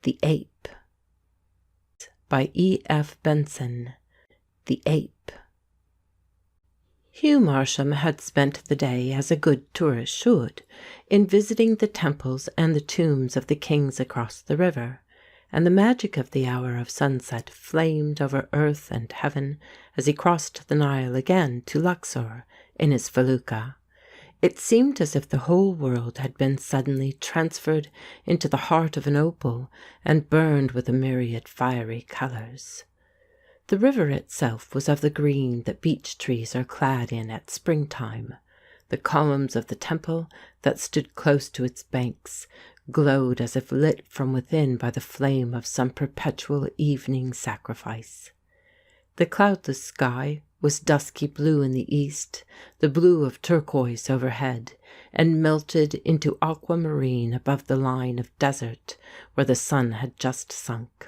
The Ape by E.F. Benson. The Ape. Hugh Marsham had spent the day, as a good tourist should, in visiting the temples and the tombs of the kings across the river, and the magic of the hour of sunset flamed over earth and heaven as he crossed the Nile again to Luxor in his felucca. It seemed as if the whole world had been suddenly transferred into the heart of an opal and burned with a myriad fiery colours. The river itself was of the green that beech trees are clad in at springtime. The columns of the temple that stood close to its banks glowed as if lit from within by the flame of some perpetual evening sacrifice. The cloudless sky was dusky blue in the east, the blue of turquoise overhead, and melted into aquamarine above the line of desert where the sun had just sunk.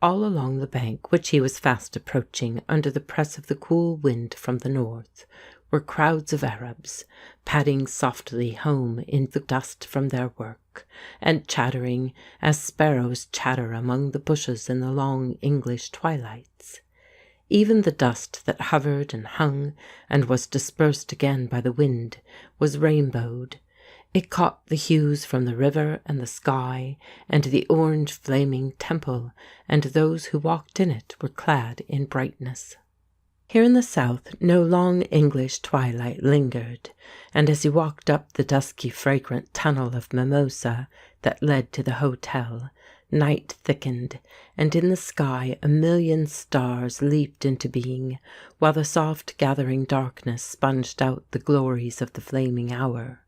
All along the bank, which he was fast approaching under the press of the cool wind from the north, were crowds of Arabs, padding softly home in the dust from their work, and chattering as sparrows chatter among the bushes in the long English twilights. Even the dust that hovered and hung and was dispersed again by the wind was rainbowed. It caught the hues from the river and the sky and the orange flaming temple, and those who walked in it were clad in brightness. Here in the south no long English twilight lingered, and as he walked up the dusky fragrant tunnel of mimosa that led to the hotel, night thickened, and in the sky a million stars leaped into being, while the soft gathering darkness sponged out the glories of the flaming hour.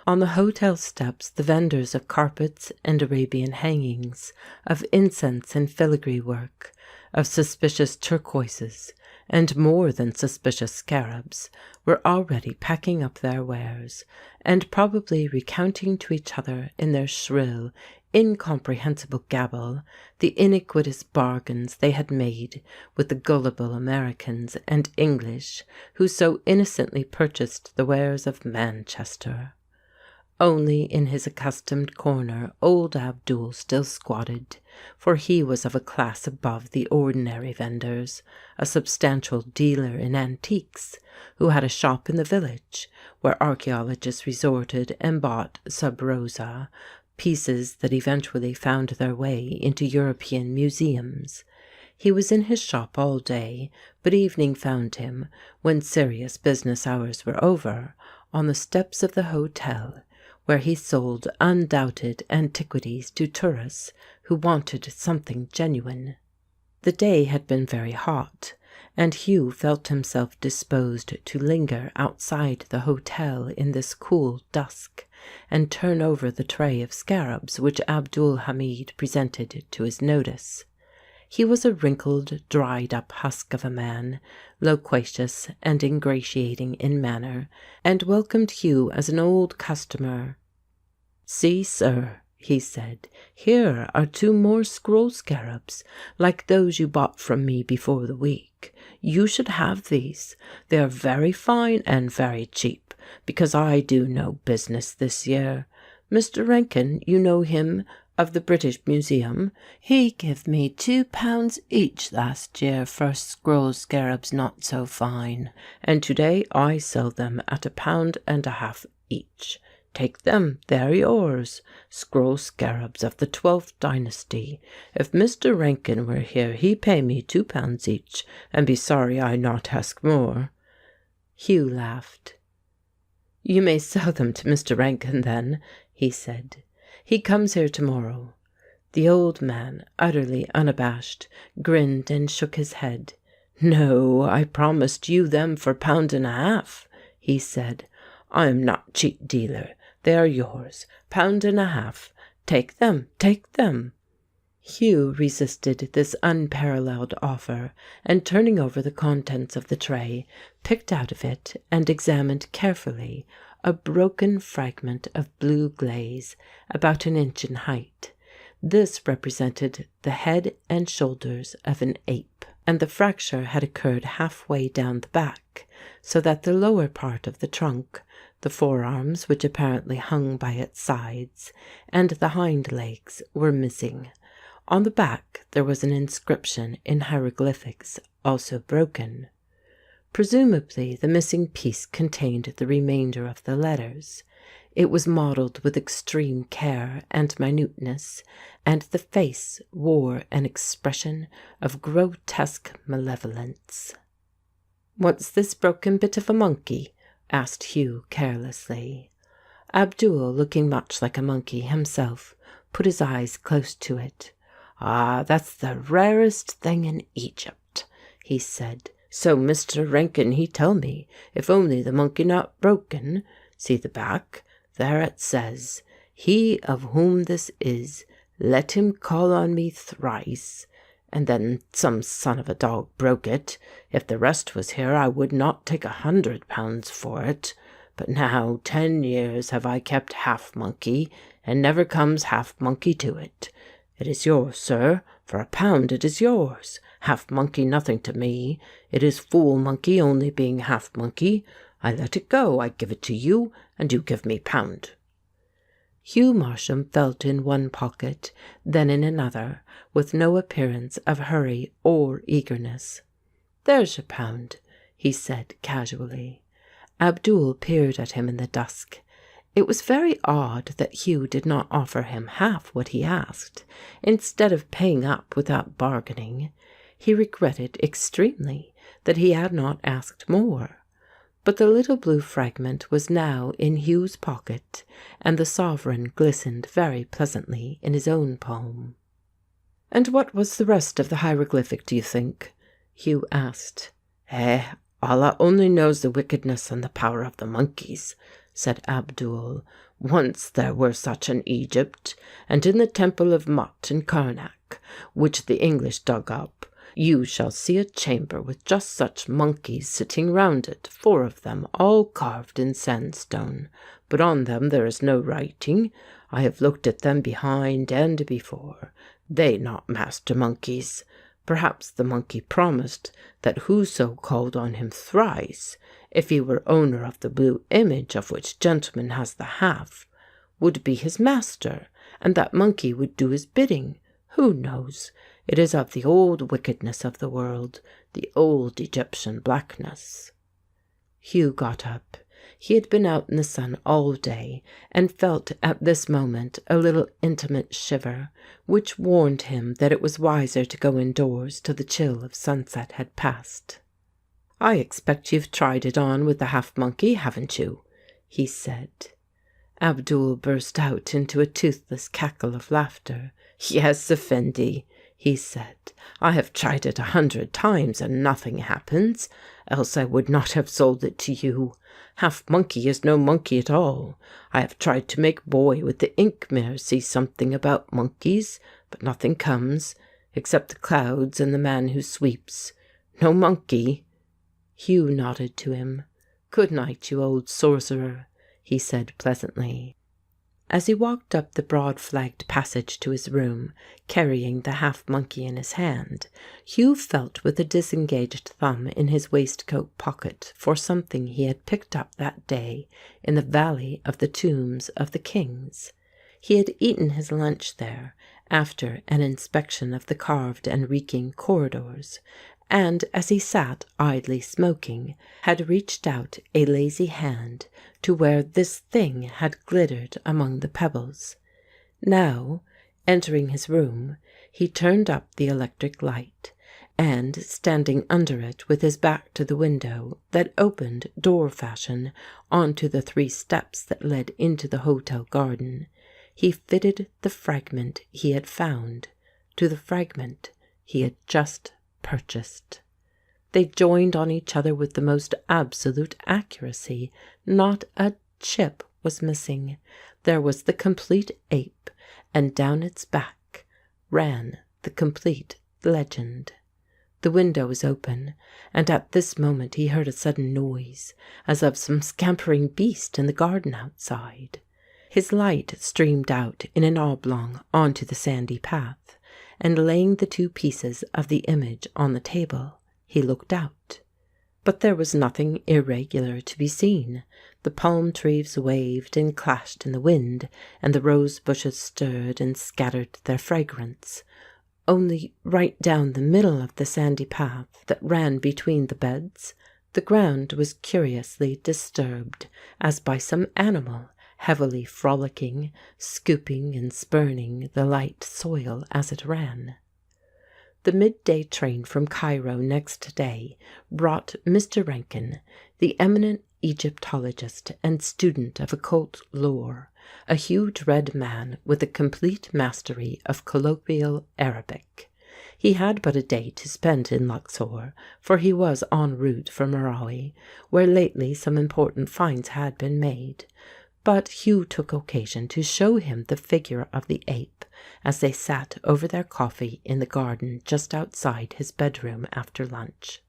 On the hotel steps the vendors of carpets and Arabian hangings, of incense and filigree work, of suspicious turquoises, and more than suspicious scarabs, were already packing up their wares, and probably recounting to each other in their shrill, incomprehensible gabble the iniquitous bargains they had made with the gullible Americans and English who so innocently purchased the wares of Manchester. Only in his accustomed corner old Abdul still squatted, for he was of a class above the ordinary vendors, a substantial dealer in antiques, who had a shop in the village, where archaeologists resorted and bought sub rosa, pieces that eventually found their way into European museums. He was in his shop all day, but evening found him, when serious business hours were over, on the steps of the hotel, where he sold undoubted antiquities to tourists who wanted something genuine. The day had been very hot, and Hugh felt himself disposed to linger outside the hotel in this cool dusk, and turn over the tray of scarabs which Abdul Hamid presented to his notice. He was a wrinkled, dried-up husk of a man, loquacious and ingratiating in manner, and welcomed Hugh as an old customer. "See, sir," he said, "here are 2 more scroll scarabs, like those you bought from me before the week. You should have these. They are very fine and very cheap, because I do no business this year. Mr. Rankin, you know him, of the British Museum, he give me £2 each last year for scroll scarabs not so fine, and today I sell them at £1.50 each. Take them, they're yours. Scroll scarabs of the 12th dynasty. If Mr. Rankin were here, he pay me £2 each, and be sorry I not ask more." Hugh laughed. "You may sell them to Mr. Rankin, then," he said. "He comes here tomorrow." The old man, utterly unabashed, grinned and shook his head. "No, I promised you them for £1.50, he said. "I am not cheap dealer. They are yours, £1.50. Take them, take them." Hugh resisted this unparalleled offer, and turning over the contents of the tray, picked out of it and examined carefully a broken fragment of blue glaze, about 1 inch in height. This represented the head and shoulders of an ape, and the fracture had occurred halfway down the back, so that the lower part of the trunk, the forearms, which apparently hung by its sides, and the hind legs were missing, On the back there was an inscription in hieroglyphics, also broken. Presumably the missing piece contained the remainder of the letters. It was modelled with extreme care and minuteness, and the face wore an expression of grotesque malevolence. "What's this broken bit of a monkey?" asked Hugh carelessly. Abdul, looking much like a monkey himself, put his eyes close to it. "Ah, that's the rarest thing in Egypt," he said. "So Mr. Rankin he tell me, if only the monkey not broken. See the back? There it says, 'He of whom this is, let him call on me thrice.' And then some son of a dog broke it. If the rest was here, I would not take £100 for it. But now 10 years have I kept half monkey, and never comes half monkey to it. It is yours, sir. For £1 it is yours. Half monkey nothing to me. It is fool monkey only being half monkey. I let it go. I give it to you, and you give me £1. Hugh Marsham felt in one pocket, then in another, with no appearance of hurry or eagerness. "There's your £1," he said casually. Abdul peered at him in the dusk. It was very odd that Hugh did not offer him half what he asked, instead of paying up without bargaining. He regretted extremely that he had not asked more. But the little blue fragment was now in Hugh's pocket, and the sovereign glistened very pleasantly in his own palm. "And what was the rest of the hieroglyphic, do you think?" Hugh asked. Allah only knows the wickedness and the power of the monkeys," said Abdul. "Once there were such in Egypt, and in the temple of Mut in Karnak, which the English dug up, you shall see a chamber with just such monkeys sitting round it, 4 of them, all carved in sandstone. But on them there is no writing. I have looked at them behind and before. They not master monkeys. Perhaps the monkey promised that whoso called on him thrice, if he were owner of the blue image of which gentleman has the half, would be his master, and that monkey would do his bidding. Who knows? It is of the old wickedness of the world, the old Egyptian blackness." Hugh got up. He had been out in the sun all day, and felt at this moment a little intimate shiver, which warned him that it was wiser to go indoors till the chill of sunset had passed. "I expect you've tried it on with the half-monkey, haven't you?" he said. Abdul burst out into a toothless cackle of laughter. "Yes, Effendi," he said. "I have tried it 100 times, and nothing happens, else I would not have sold it to you. Half monkey is no monkey at all. I have tried to make boy with the ink mirror see something about monkeys, but nothing comes, except the clouds and the man who sweeps. No monkey." Hugh nodded to him. "Good night, you old sorcerer," he said pleasantly. As he walked up the broad-flagged passage to his room, carrying the half-monkey in his hand, Hugh felt with a disengaged thumb in his waistcoat pocket for something he had picked up that day in the Valley of the Tombs of the Kings. He had eaten his lunch there, after an inspection of the carved and reeking corridors, and as he sat idly smoking, had reached out a lazy hand to where this thing had glittered among the pebbles. Now, entering his room, he turned up the electric light, and, standing under it with his back to the window that opened door fashion onto the 3 steps that led into the hotel garden, he fitted the fragment he had found to the fragment he had just purchased. They joined on each other with the most absolute accuracy. Not a chip was missing. There was the complete ape, and down its back ran the complete legend. The window was open, and at this moment he heard a sudden noise, as of some scampering beast in the garden outside. His light streamed out in an oblong onto the sandy path, and laying the 2 pieces of the image on the table, he looked out. But there was nothing irregular to be seen. The palm trees waved and clashed in the wind, and the rose bushes stirred and scattered their fragrance. only right down the middle of the sandy path that ran between the beds, the ground was curiously disturbed, as by some animal heavily frolicking, scooping and spurning the light soil as it ran. The midday train from Cairo next day brought Mr. Rankin, the eminent Egyptologist and student of occult lore, a huge red man with a complete mastery of colloquial Arabic. He had but a day to spend in Luxor, for he was en route for Merawi, where lately some important finds had been made. But Hugh took occasion to show him the figure of the ape as they sat over their coffee in the garden just outside his bedroom after lunch.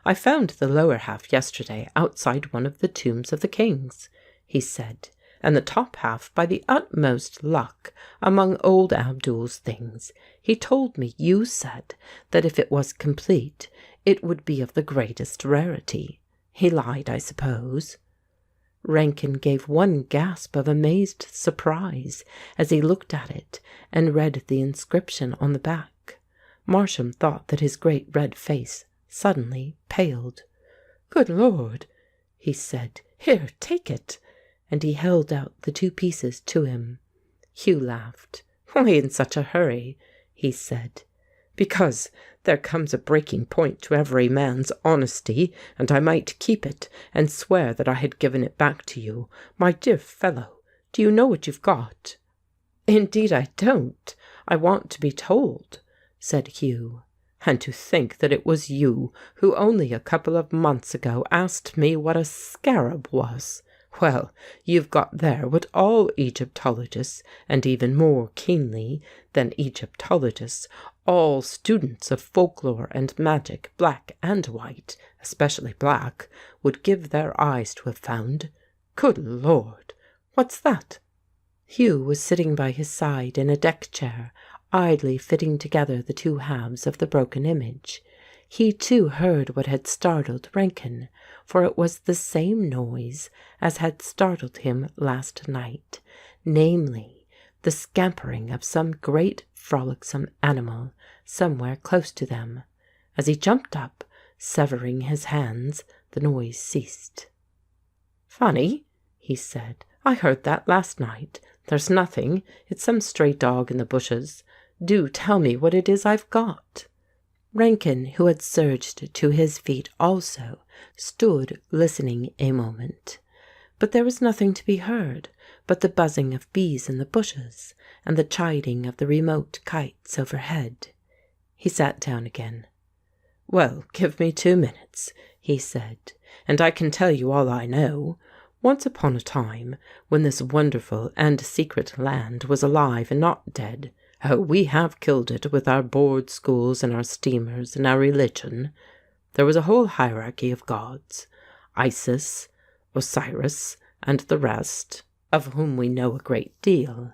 "I found the lower half yesterday outside one of the tombs of the kings," he said, "and the top half by the utmost luck among old Abdul's things. He told me you said that if it was complete it would be of the greatest rarity. He lied, I suppose?" Rankin gave one gasp of amazed surprise as he looked at it and read the inscription on the back. Marsham thought that his great red face suddenly paled. "Good Lord!" he said. "Here, take it." And he held out the 2 pieces to him. Hugh laughed. "Why in such a hurry?" he said. "Because there comes a breaking point to every man's honesty, and I might keep it and swear that I had given it back to you. My dear fellow, do you know what you've got?" "Indeed I don't. I want to be told," said Hugh. "And to think that it was you who only a couple of months ago asked me what a scarab was. Well, you've got there what all Egyptologists, and even more keenly than Egyptologists, all students of folklore and magic, black and white, especially black, would give their eyes to have found. Good Lord! What's that?" Hugh was sitting by his side in a deck chair, idly fitting together the 2 halves of the broken image. He too heard what had startled Rankin, for it was the same noise as had startled him last night, namely, the scampering of some great frolicsome animal somewhere close to them. As he jumped up, severing his hands, the noise ceased. "Funny," he said. "I heard that last night. There's nothing. It's some stray dog in the bushes. Do tell me what it is I've got." Rankin, who had surged to his feet also, stood listening a moment. But there was nothing to be heard but the buzzing of bees in the bushes and the chiding of the remote kites overhead. He sat down again. "Well, give me 2 minutes," he said, "and I can tell you all I know. Once upon a time, when this wonderful and secret land was alive and not dead, oh, we have killed it with our board schools and our steamers and our religion. There was a whole hierarchy of gods, Isis, Osiris, and the rest, of whom we know a great deal.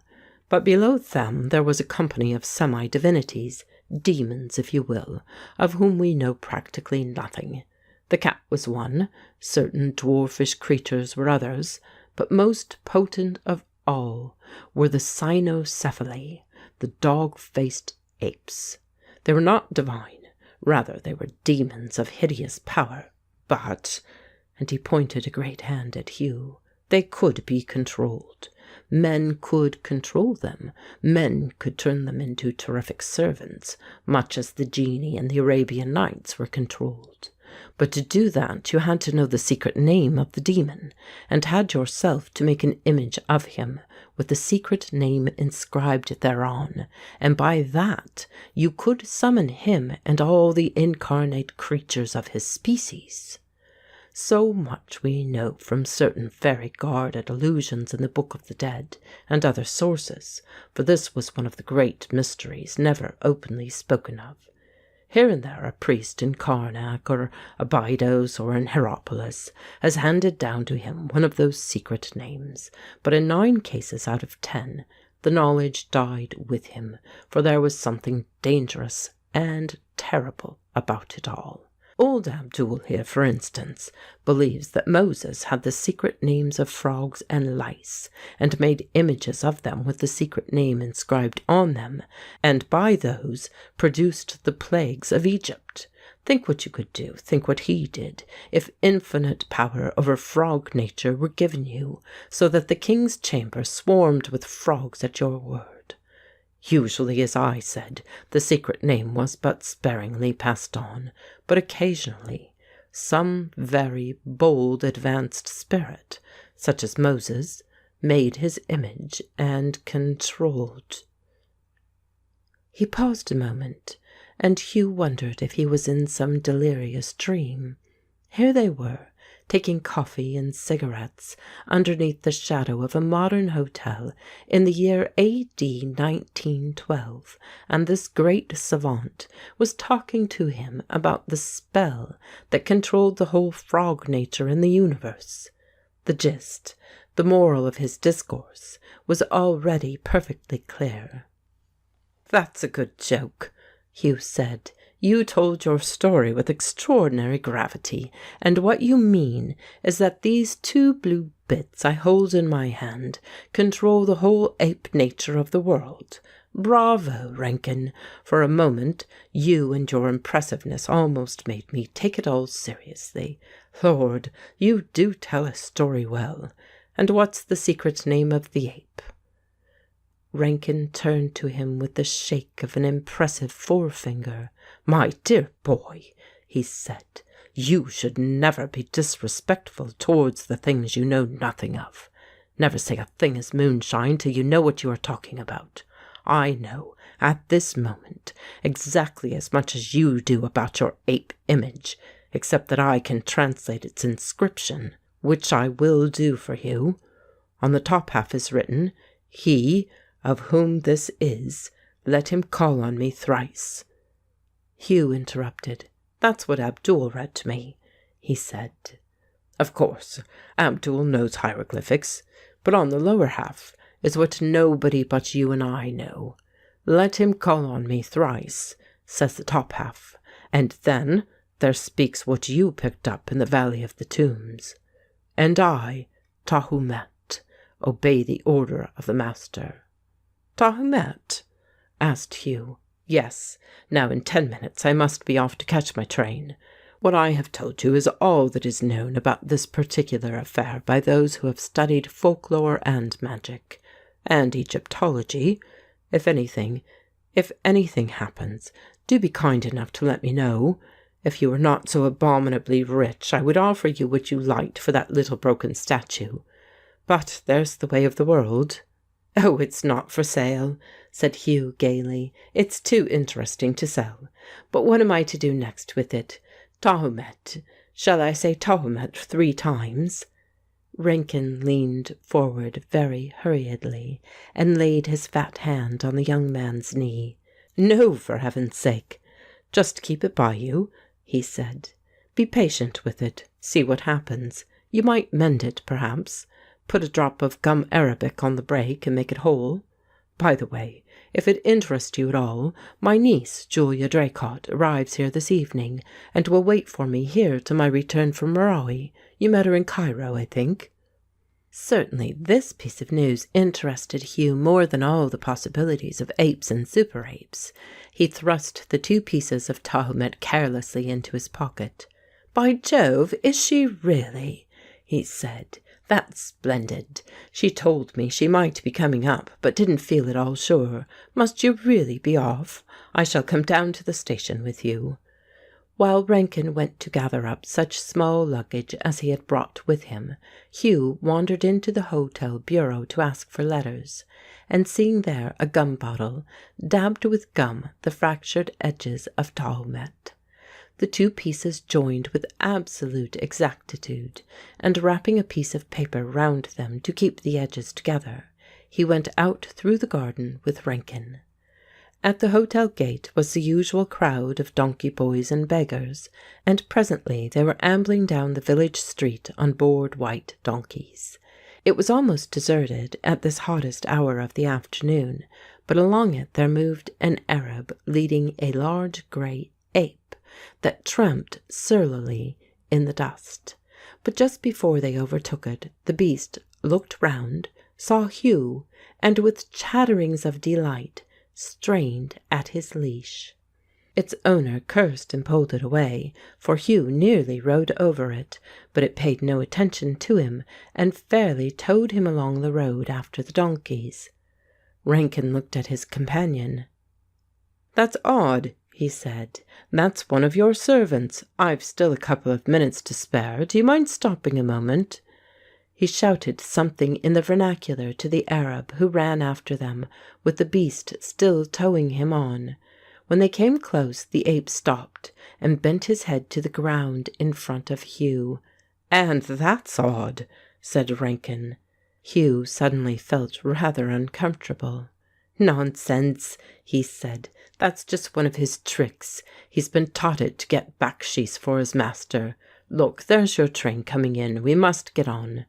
But below them there was a company of semi-divinities, demons, if you will, of whom we know practically nothing. The cat was one, certain dwarfish creatures were others, but most potent of all were the cynocephali, the dog-faced apes. They were not divine, rather they were demons of hideous power, but, and he pointed a great hand at Hugh, they could be controlled. Men could control them. Men could turn them into terrific servants, much as the genii in the Arabian Nights were controlled. But to do that you had to know the secret name of the demon, and had yourself to make an image of him with the secret name inscribed thereon, and by that you could summon him and all the incarnate creatures of his species. So much we know from certain very guarded allusions in the Book of the Dead and other sources, for this was one of the great mysteries never openly spoken of. Here and there a priest in Karnak or Abydos or in Hierapolis has handed down to him one of those secret names, but in 9 cases out of 10 the knowledge died with him, for there was something dangerous and terrible about it all. Old Abdul here, for instance, believes that Moses had the secret names of frogs and lice, and made images of them with the secret name inscribed on them, and by those produced the plagues of Egypt. Think what you could do, think what he did, if infinite power over frog nature were given you, so that the king's chamber swarmed with frogs at your word. Usually, as I said, the secret name was but sparingly passed on, but occasionally some very bold advanced spirit, such as Moses, made his image and controlled. He paused a moment, and Hugh wondered if he was in some delirious dream. Here they were, taking coffee and cigarettes underneath the shadow of a modern hotel in the year A.D. 1912, and this great savant was talking to him about the spell that controlled the whole frog nature in the universe. The gist, the moral of his discourse, was already perfectly clear. "That's a good joke," Hugh said. "You told your story with extraordinary gravity, and what you mean is that these two blue bits I hold in my hand control the whole ape nature of the world. Bravo, Rankin! For a moment, you and your impressiveness almost made me take it all seriously. Lord, you do tell a story well. And what's the secret name of the ape?" Rankin turned to him with the shake of an impressive forefinger. "My dear boy," he said, "you should never be disrespectful towards the things you know nothing of. Never say a thing is moonshine till you know what you are talking about. I know, at this moment, exactly as much as you do about your ape image, except that I can translate its inscription, which I will do for you. On the top half is written, 'He of whom this is, let him call on me thrice.'" Hugh interrupted. "That's what Abdul read to me," he said. "Of course, Abdul knows hieroglyphics, but on the lower half is what nobody but you and I know. 'Let him call on me thrice,' says the top half, and then there speaks what you picked up in the Valley of the Tombs. 'And I, Tahumet, obey the order of the Master.'" "Tahumet?" asked Hugh. "Yes. Now in 10 minutes I must be off to catch my train. What I have told you is all that is known about this particular affair by those who have studied folklore and magic, and Egyptology. If anything happens, do be kind enough to let me know. If you were not so abominably rich, I would offer you what you liked for that little broken statue. But there's the way of the world." "Oh, it's not for sale," said Hugh gaily. "It's too interesting to sell. But what am I to do next with it? Tahumet. Shall I say Tahumet 3 times? Rankin leaned forward very hurriedly and laid his fat hand on the young man's knee. "No, for heaven's sake. Just keep it by you," he said. "Be patient with it. See what happens. You might mend it, perhaps. Put a drop of gum arabic on the break and make it whole. By the way, if it interests you at all, my niece, Julia Draycott, arrives here this evening, and will wait for me here till my return from Marawi. You met her in Cairo, I think." Certainly this piece of news interested Hugh more than all the possibilities of apes and super-apes. He thrust the 2 pieces of Tahumet carelessly into his pocket. "By Jove, is she really?" he said. "That's splendid. She told me she might be coming up, but didn't feel at all sure. Must you really be off? I shall come down to the station with you." While Rankin went to gather up such small luggage as he had brought with him, Hugh wandered into the hotel bureau to ask for letters, and seeing there a gum bottle, dabbed with gum the fractured edges of Tahumet. The 2 pieces joined with absolute exactitude, and wrapping a piece of paper round them to keep the edges together, he went out through the garden with Rankin. At the hotel gate was the usual crowd of donkey boys and beggars, and presently they were ambling down the village street on board white donkeys. It was almost deserted at this hottest hour of the afternoon, but along it there moved an Arab leading a large grey ape, that tramped surlily in the dust. But just before they overtook it, the beast looked round, saw Hugh, and with chatterings of delight strained at his leash. Its owner cursed and pulled it away, for Hugh nearly rode over it, but it paid no attention to him and fairly towed him along the road after the donkeys. Rankin looked at his companion. "That's odd," he said. "That's one of your servants. I've still a couple of minutes to spare. Do you mind stopping a moment?" He shouted something in the vernacular to the Arab, who ran after them, with the beast still towing him on. When they came close, the ape stopped and bent his head to the ground in front of Hugh. "And that's odd," said Rankin. Hugh suddenly felt rather uncomfortable. "Nonsense," he said. "That's just one of his tricks. He's been taught it to get baksheesh for his master. Look, there's your train coming in. We must get on."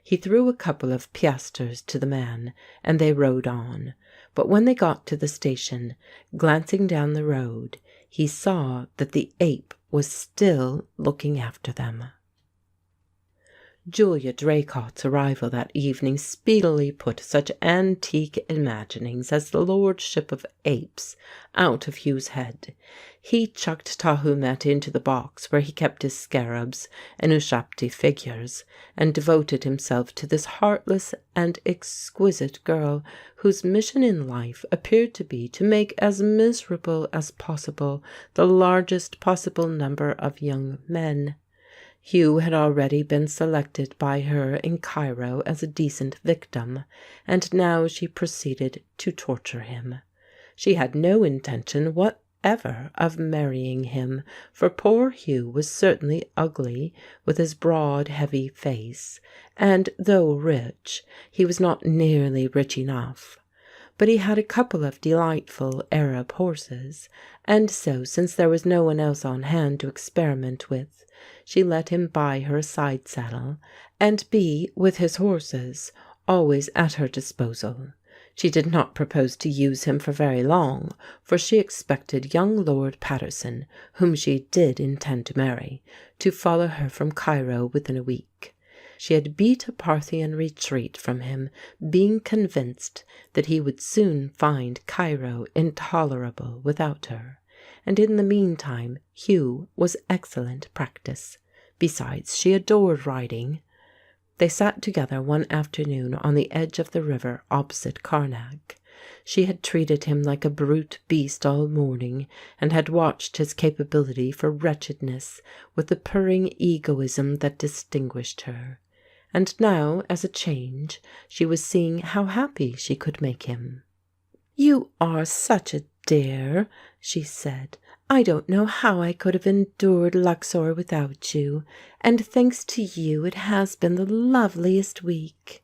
He threw a couple of piastres to the man, and they rode on. But when they got to the station, glancing down the road, he saw that the ape was still looking after them. Julia Draycott's arrival that evening speedily put such antique imaginings as the lordship of apes out of Hugh's head. He chucked Tahumet into the box where he kept his scarabs and Ushabti figures, and devoted himself to this heartless and exquisite girl whose mission in life appeared to be to make as miserable as possible the largest possible number of young men. Hugh had already been selected by her in Cairo as a decent victim, and now she proceeded to torture him. She had no intention whatever of marrying him, for poor Hugh was certainly ugly, with his broad, heavy face, and, though rich, he was not nearly rich enough. But he had a couple of delightful Arab horses, and so, since there was no one else on hand to experiment with, she let him buy her a side saddle, and be, with his horses, always at her disposal. She did not propose to use him for very long, for she expected young Lord Paterson, whom she did intend to marry, to follow her from Cairo within a week. She had beat a Parthian retreat from him, being convinced that he would soon find Cairo intolerable without her. And in the meantime Hugh was excellent practice. Besides, she adored riding. They sat together one afternoon on the edge of the river opposite Karnak. She had treated him like a brute beast all morning, and had watched his capability for wretchedness with the purring egoism that distinguished her. And now, as a change, she was seeing how happy she could make him. "You are such a dear," she said. "I don't know how I could have endured Luxor without you, and thanks to you it has been the loveliest week."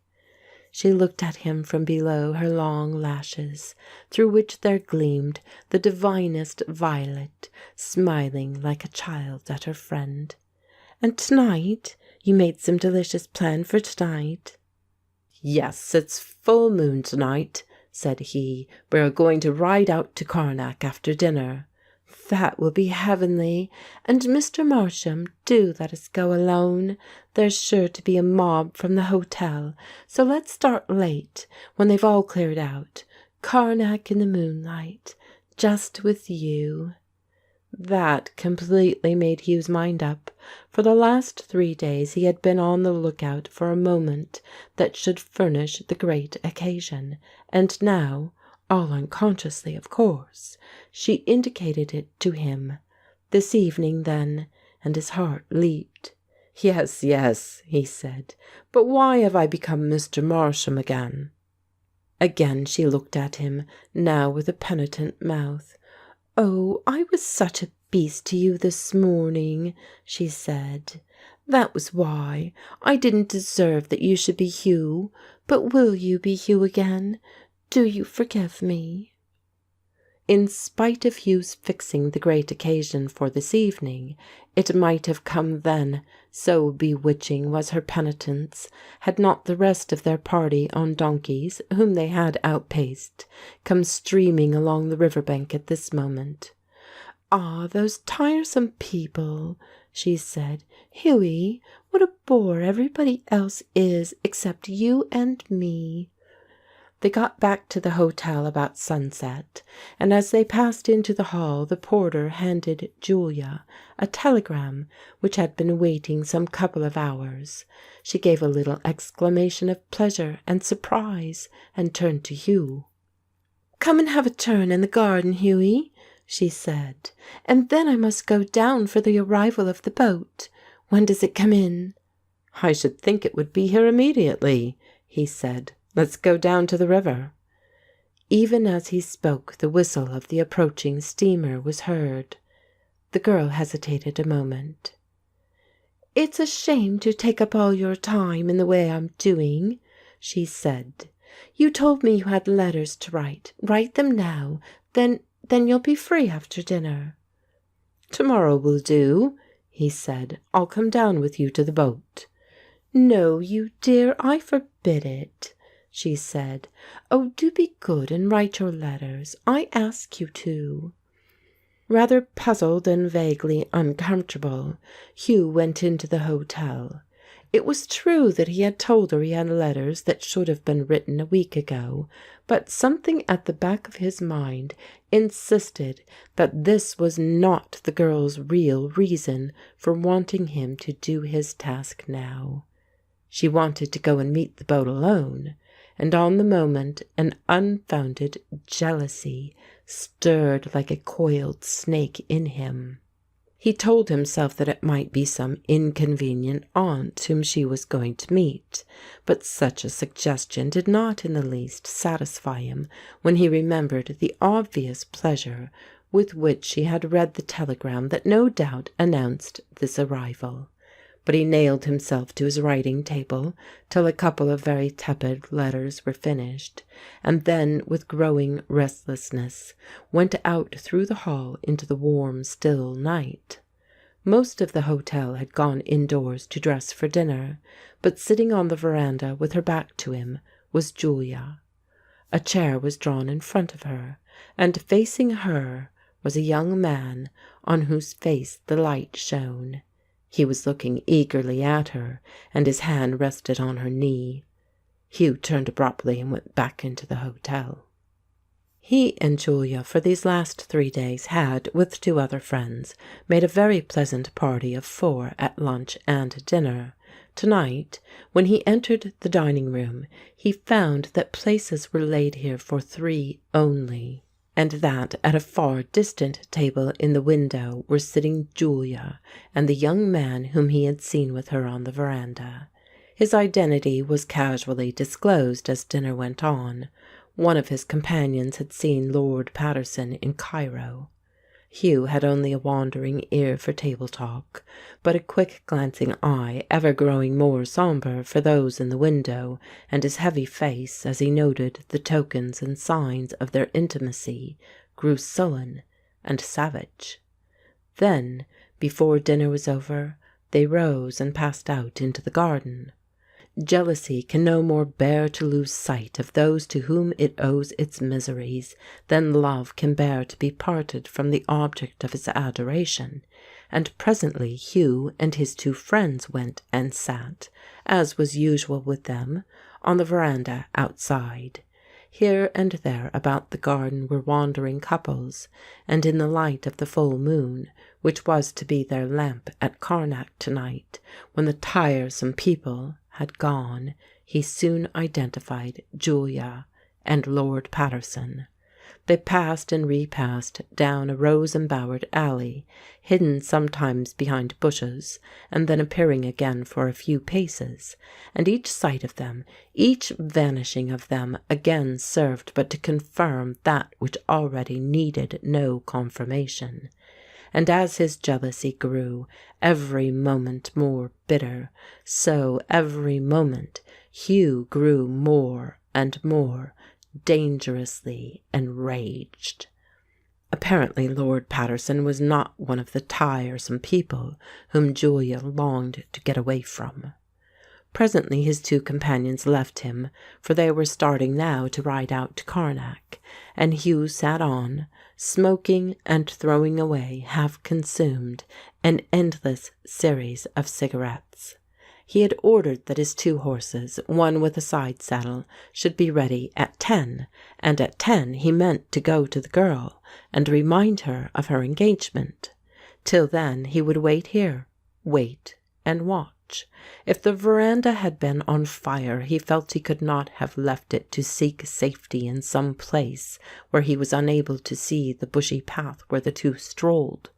She looked at him from below her long lashes, through which there gleamed the divinest violet, smiling like a child at her friend. "And tonight? You made some delicious plan for tonight?" "Yes, it's full moon tonight," said he. "We are going to ride out to Karnak after dinner." "That will be heavenly. And Mr. Marsham, do let us go alone. There's sure to be a mob from the hotel, so let's start late, when they've all cleared out. Karnak in the moonlight, just with you." That completely made Hugh's mind up. For the last 3 days he had been on the lookout for a moment that should furnish the great occasion, and now, all unconsciously of course, she indicated it to him. This evening, then, and his heart leaped. "Yes, yes," he said, "but why have I become Mr. Marsham again?" Again she looked at him, now with a penitent mouth. "Oh, I was such a beast to you this morning," she said. "That was why. I didn't deserve that you should be Hugh. But will you be Hugh again? Do you forgive me?" In spite of Hugh's fixing the great occasion for this evening, it might have come then, so bewitching was her penitence, had not the rest of their party on donkeys, whom they had outpaced, come streaming along the river bank at this moment. "Ah, those tiresome people," she said. "Hughie, what a bore everybody else is except you and me." They got back to the hotel about sunset, and as they passed into the hall the porter handed Julia a telegram which had been waiting some couple of hours. She gave a little exclamation of pleasure and surprise and turned to Hugh. "Come and have a turn in the garden, Hughie," she said, "and then I must go down for the arrival of the boat. When does it come in?" "I should think it would be here immediately," he said. "Let's go down to the river." Even as he spoke the whistle of the approaching steamer was heard. The girl hesitated a moment. "It's a shame to take up all your time in the way I'm doing," she said. "You told me you had letters to write. Write them now. Then you'll be free after dinner." "Tomorrow will do," he said. "I'll come down with you to the boat." "No, you dear, I forbid it," she said. "Oh, do be good and write your letters. I ask you to." Rather puzzled and vaguely uncomfortable, Hugh went into the hotel. It was true that he had told her he had letters that should have been written a week ago, but something at the back of his mind insisted that this was not the girl's real reason for wanting him to do his task now. She wanted to go and meet the boat alone, and on the moment an unfounded jealousy stirred like a coiled snake in him. He told himself that it might be some inconvenient aunt whom she was going to meet, but such a suggestion did not in the least satisfy him when he remembered the obvious pleasure with which she had read the telegram that no doubt announced this arrival. But he nailed himself to his writing table till a couple of very tepid letters were finished, and then, with growing restlessness, went out through the hall into the warm, still night. Most of the hotel had gone indoors to dress for dinner, but sitting on the veranda with her back to him was Julia. A chair was drawn in front of her, and facing her was a young man on whose face the light shone. He was looking eagerly at her, and his hand rested on her knee. Hugh turned abruptly and went back into the hotel. He and Julia for these last 3 days had, with 2 other friends, made a very pleasant party of 4 at lunch and dinner. Tonight, when he entered the dining room, he found that places were laid here for 3 only, and that at a far distant table in the window were sitting Julia and the young man whom he had seen with her on the veranda. His identity was casually disclosed as dinner went on. One of his companions had seen Lord Paterson in Cairo. Hugh had only a wandering ear for table talk, but a quick glancing eye, ever growing more sombre for those in the window, and his heavy face, as he noted the tokens and signs of their intimacy, grew sullen and savage. Then, before dinner was over, they rose and passed out into the garden. Jealousy can no more bear to lose sight of those to whom it owes its miseries than love can bear to be parted from the object of its adoration, and presently Hugh and his 2 friends went and sat, as was usual with them, on the veranda outside. Here and there about the garden were wandering couples, and in the light of the full moon, which was to be their lamp at Karnak tonight, when the tiresome people had gone, he soon identified Julia and Lord Paterson. They passed and repassed down a rose-embowered alley, hidden sometimes behind bushes, and then appearing again for a few paces, and each sight of them, each vanishing of them again served but to confirm that which already needed no confirmation. And as his jealousy grew every moment more bitter, so every moment Hugh grew more and more dangerously enraged. Apparently Lord Paterson was not one of the tiresome people whom Julia longed to get away from. Presently his two companions left him, for they were starting now to ride out to Karnak, and Hugh sat on, smoking and throwing away, half consumed, an endless series of cigarettes. He had ordered that his two horses, one with a side saddle, should be ready at 10, and at 10 he meant to go to the girl and remind her of her engagement. Till then he would wait here, wait and watch. If the veranda had been on fire, he felt he could not have left it to seek safety in some place where he was unable to see the bushy path where the two strolled.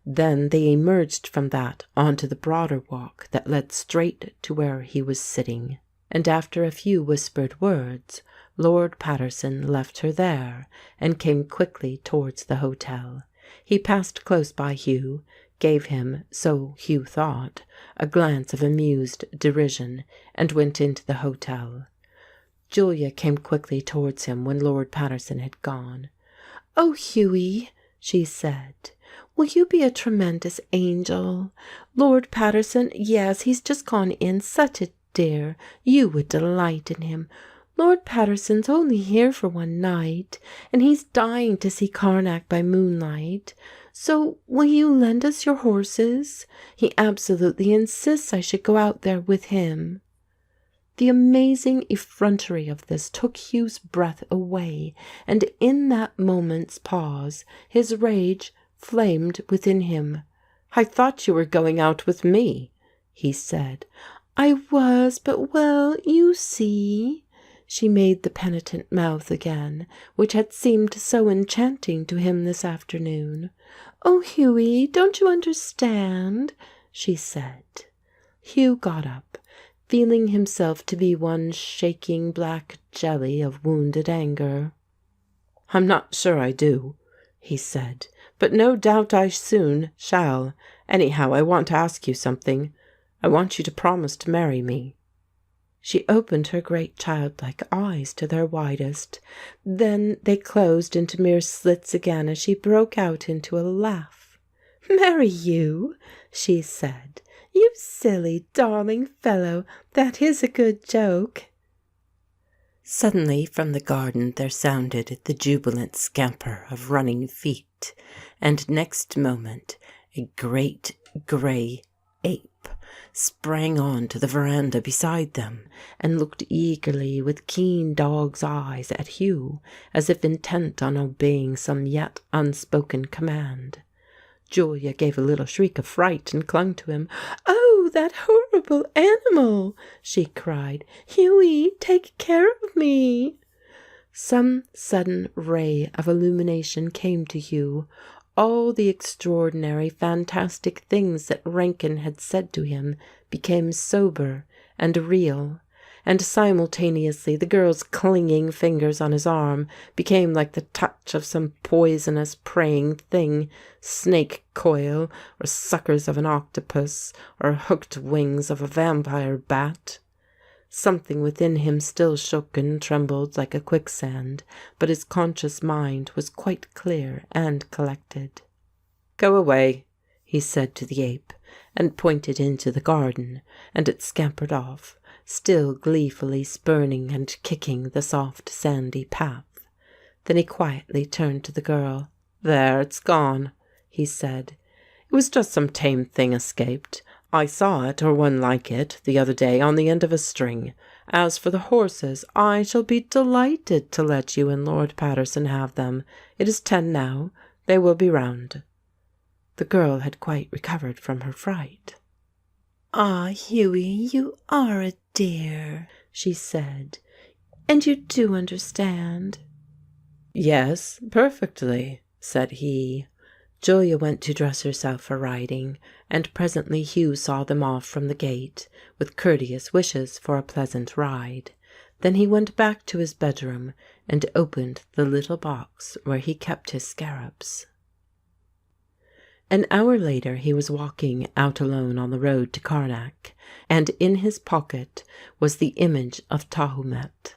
Then they emerged from that onto the broader walk that led straight to where he was sitting, and after a few whispered words, Lord Paterson left her there and came quickly towards the hotel. He passed close by Hugh, gave him, so Hugh thought, a glance of amused derision, and went into the hotel. Julia came quickly towards him when Lord Paterson had gone. "Oh, Hughie," she said, "will you be a tremendous angel? Lord Paterson, yes, he's just gone in, such a dear. You would delight in him. Lord Paterson's only here for one night, and he's dying to see Karnak by moonlight. So will you lend us your horses? He absolutely insists I should go out there with him." The amazing effrontery of this took Hugh's breath away, and in that moment's pause his rage flamed within him. "I thought you were going out with me," he said. "I was, but well, you see." She made the penitent mouth again, which had seemed so enchanting to him this afternoon. "Oh, Hughie, don't you understand?" she said. Hugh got up, feeling himself to be one shaking black jelly of wounded anger. "I'm not sure I do," he said, "but no doubt I soon shall. Anyhow, I want to ask you something. I want you to promise to marry me." She opened her great childlike eyes to their widest. Then they closed into mere slits again as she broke out into a laugh. "Marry you?" she said. "You silly, darling fellow, that is a good joke." Suddenly from the garden there sounded the jubilant scamper of running feet, and next moment a great grey ape sprang on to the veranda beside them and looked eagerly with keen dog's eyes at Hugh, as if intent on obeying some yet unspoken command. Julia gave a little shriek of fright and clung to him. "Oh, that horrible animal!" she cried. "Hughie, take care of me!" Some sudden ray of illumination came to Hugh. All the extraordinary, fantastic things that Rankin had said to him became sober and real, and simultaneously the girl's clinging fingers on his arm became like the touch of some poisonous preying thing, snake coil, or suckers of an octopus, or hooked wings of a vampire bat. Something within him still shook and trembled like a quicksand, but his conscious mind was quite clear and collected. "Go away," he said to the ape, and pointed into the garden, and it scampered off, still gleefully spurning and kicking the soft sandy path. Then he quietly turned to the girl. "There, it's gone," he said. "It was just some tame thing escaped. I saw it, or one like it, the other day on the end of a string. As for the horses, I shall be delighted to let you and Lord Paterson have them. It is 10 now. They will be round." The girl had quite recovered from her fright. "Ah, Hughie, you are a dear," she said. "And you do understand?" "Yes, perfectly," said he. Julia went to dress herself for riding, and presently Hugh saw them off from the gate, with courteous wishes for a pleasant ride. Then he went back to his bedroom and opened the little box where he kept his scarabs. An hour later he was walking out alone on the road to Karnak, and in his pocket was the image of Tahumet.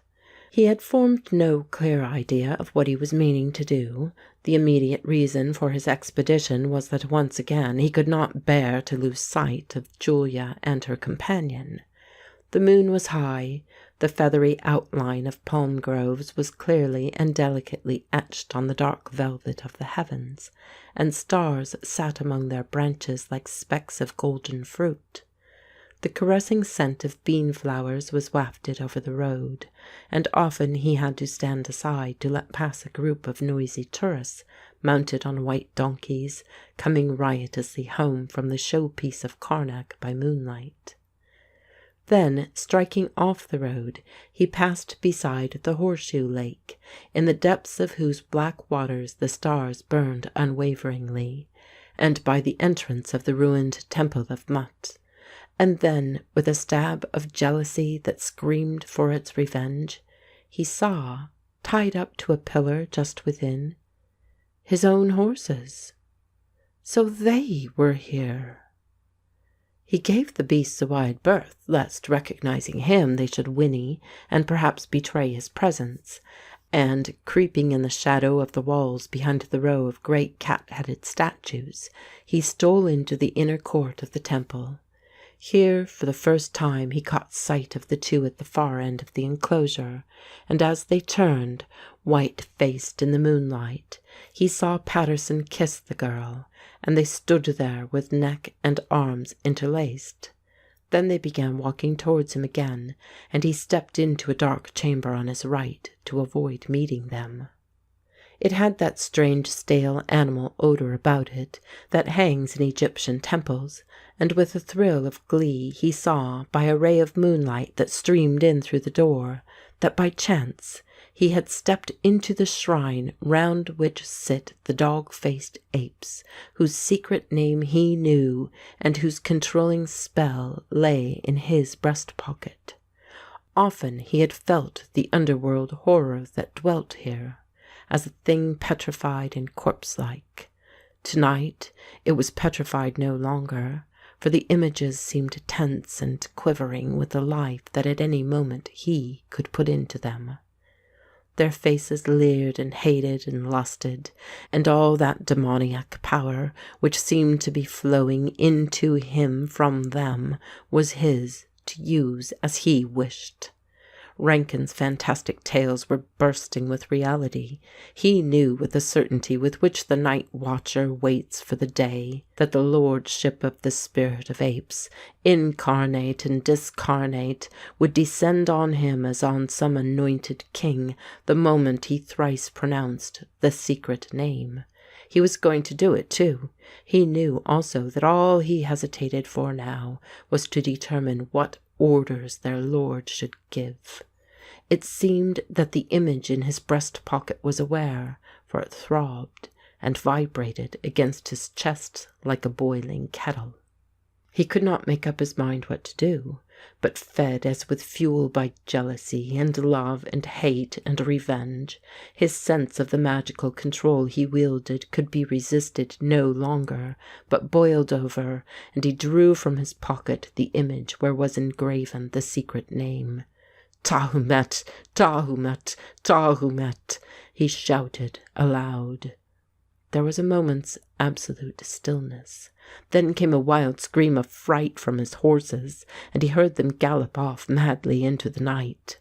He had formed no clear idea of what he was meaning to do. The immediate reason for his expedition was that once again he could not bear to lose sight of Julia and her companion. The moon was high, the feathery outline of palm groves was clearly and delicately etched on the dark velvet of the heavens, and stars sat among their branches like specks of golden fruit. The caressing scent of bean flowers was wafted over the road, and often he had to stand aside to let pass a group of noisy tourists mounted on white donkeys, coming riotously home from the showpiece of Karnak by moonlight. Then, striking off the road, he passed beside the Horseshoe Lake, in the depths of whose black waters the stars burned unwaveringly, and by the entrance of the ruined temple of Mut. And then, with a stab of jealousy that screamed for its revenge, he saw, tied up to a pillar just within, his own horses. So they were here. He gave the beasts a wide berth, lest, recognizing him, they should whinny and perhaps betray his presence, and, creeping in the shadow of the walls behind the row of great cat-headed statues, he stole into the inner court of the temple. Here, for the first time, he caught sight of the two at the far end of the enclosure, and as they turned, white-faced in the moonlight, he saw Patterson kiss the girl, and they stood there with neck and arms interlaced. Then they began walking towards him again, and he stepped into a dark chamber on his right to avoid meeting them. It had that strange stale animal odour about it that hangs in Egyptian temples, and with a thrill of glee he saw, by a ray of moonlight that streamed in through the door, that by chance he had stepped into the shrine round which sit the dog-faced apes, whose secret name he knew, and whose controlling spell lay in his breast-pocket. Often he had felt the underworld horror that dwelt here, as a thing petrified and corpse-like. Tonight it was petrified no longer, for the images seemed tense and quivering with the life that at any moment he could put into them. Their faces leered and hated and lusted, and all that demoniac power which seemed to be flowing into him from them was his to use as he wished. Rankin's fantastic tales were bursting with reality. He knew with the certainty with which the night watcher waits for the day that the lordship of the spirit of apes, incarnate and discarnate, would descend on him as on some anointed king the moment he thrice pronounced the secret name. He was going to do it, too. He knew also that all he hesitated for now was to determine what orders their lord should give. It seemed that the image in his breast-pocket was aware, for it throbbed and vibrated against his chest like a boiling kettle. He could not make up his mind what to do, but fed as with fuel by jealousy and love and hate and revenge. His sense of the magical control he wielded could be resisted no longer, but boiled over, and he drew from his pocket the image where was engraven the secret name. "Tahumet! Tahumet! Tahumet!" he shouted aloud. There was a moment's absolute stillness. Then came a wild scream of fright from his horses, and he heard them gallop off madly into the night.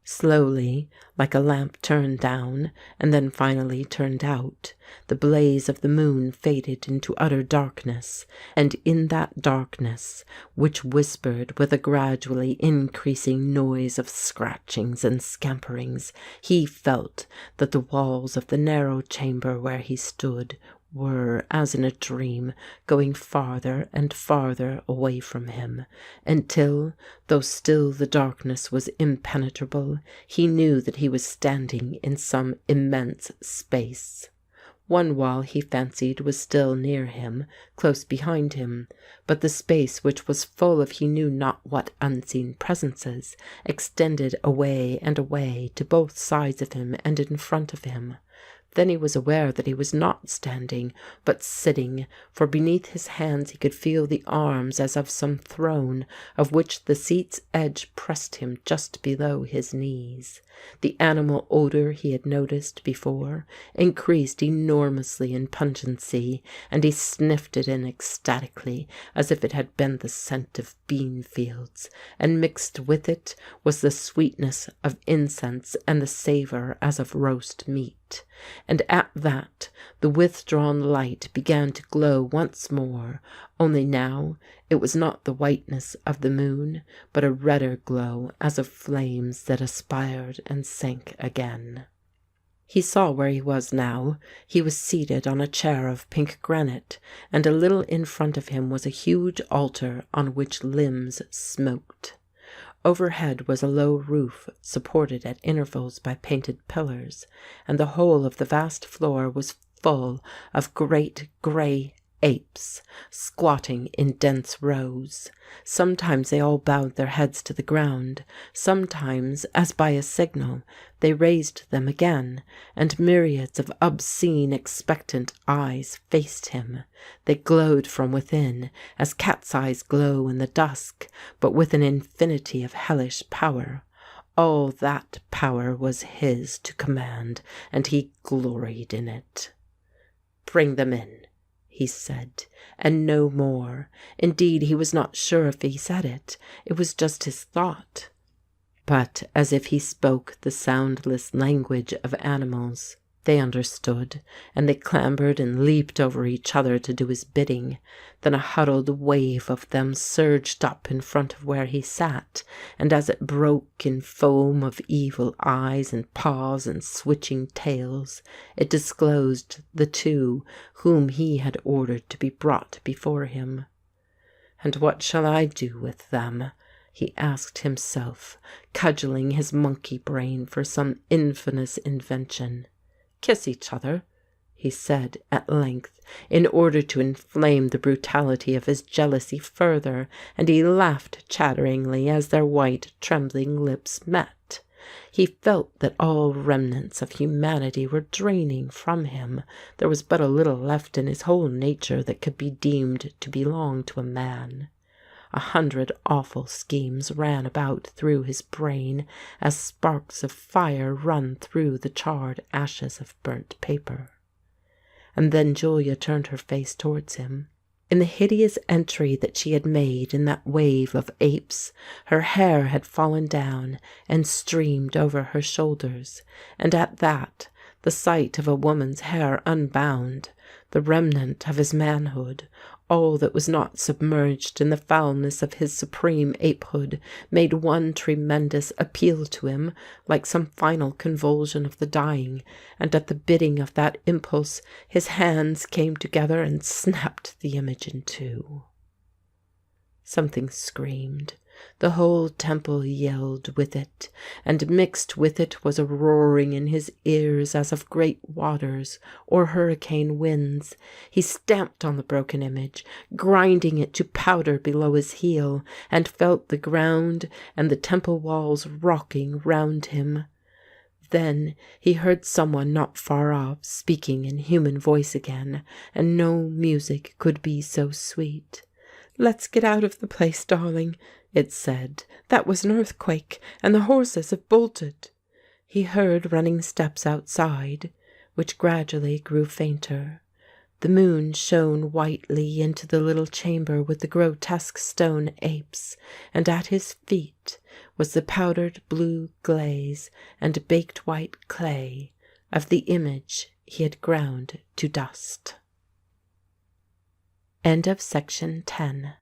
Slowly, like a lamp turned down and then finally turned out, the blaze of the moon faded into utter darkness, and in that darkness, which whispered with a gradually increasing noise of scratchings and scamperings, he felt that the walls of the narrow chamber where he stood were, as in a dream, going farther and farther away from him, until, though still the darkness was impenetrable, he knew that he was standing in some immense space. One wall, he fancied, was still near him, close behind him, but the space, which was full of he knew not what unseen presences, extended away and away to both sides of him and in front of him. Then he was aware that he was not standing, but sitting, for beneath his hands he could feel the arms as of some throne, of which the seat's edge pressed him just below his knees. The animal odour he had noticed before increased enormously in pungency, and he sniffed it in ecstatically, as if it had been the scent of bean fields, and mixed with it was the sweetness of incense and the savour as of roast meat. And at that the withdrawn light began to glow once more, only now it was not the whiteness of the moon, but a redder glow as of flames that aspired and sank again. He saw where he was now. He was seated on a chair of pink granite, and a little in front of him was a huge altar on which limbs smoked. Overhead was a low roof supported at intervals by painted pillars, and the whole of the vast floor was full of great grey apes, squatting in dense rows. Sometimes they all bowed their heads to the ground, sometimes, as by a signal, they raised them again, and myriads of obscene, expectant eyes faced him. They glowed from within, as cat's eyes glow in the dusk, but with an infinity of hellish power. All that power was his to command, and he gloried in it. "Bring them in," he said, and no more. Indeed, he was not sure if he said it. It was just his thought. But as if he spoke the soundless language of animals, they understood, and they clambered and leaped over each other to do his bidding. Then a huddled wave of them surged up in front of where he sat, and as it broke in foam of evil eyes and paws and switching tails, it disclosed the two whom he had ordered to be brought before him. "And what shall I do with them?" he asked himself, cudgelling his monkey brain for some infamous invention. "Kiss each other," he said at length, in order to inflame the brutality of his jealousy further, and he laughed chatteringly as their white, trembling lips met. He felt that all remnants of humanity were draining from him. There was but a little left in his whole nature that could be deemed to belong to a man. 100 awful schemes ran about through his brain as sparks of fire run through the charred ashes of burnt paper. And then Julia turned her face towards him. In the hideous entry that she had made in that wave of apes, her hair had fallen down and streamed over her shoulders, and at that, the sight of a woman's hair unbound, the remnant of his manhood, all that was not submerged in the foulness of his supreme apehood, made one tremendous appeal to him, like some final convulsion of the dying, and at the bidding of that impulse his hands came together and snapped the image in two. Something screamed. The whole temple yelled with it, and mixed with it was a roaring in his ears as of great waters or hurricane winds. He stamped on the broken image, grinding it to powder below his heel, and felt the ground and the temple walls rocking round him. Then he heard someone not far off speaking in human voice again, and no music could be so sweet. "Let's get out of the place, darling," it said. "That was an earthquake, and the horses have bolted." He heard running steps outside, which gradually grew fainter. The moon shone whitely into the little chamber with the grotesque stone apes, and at his feet was the powdered blue glaze and baked white clay of the image he had ground to dust. End of section 10.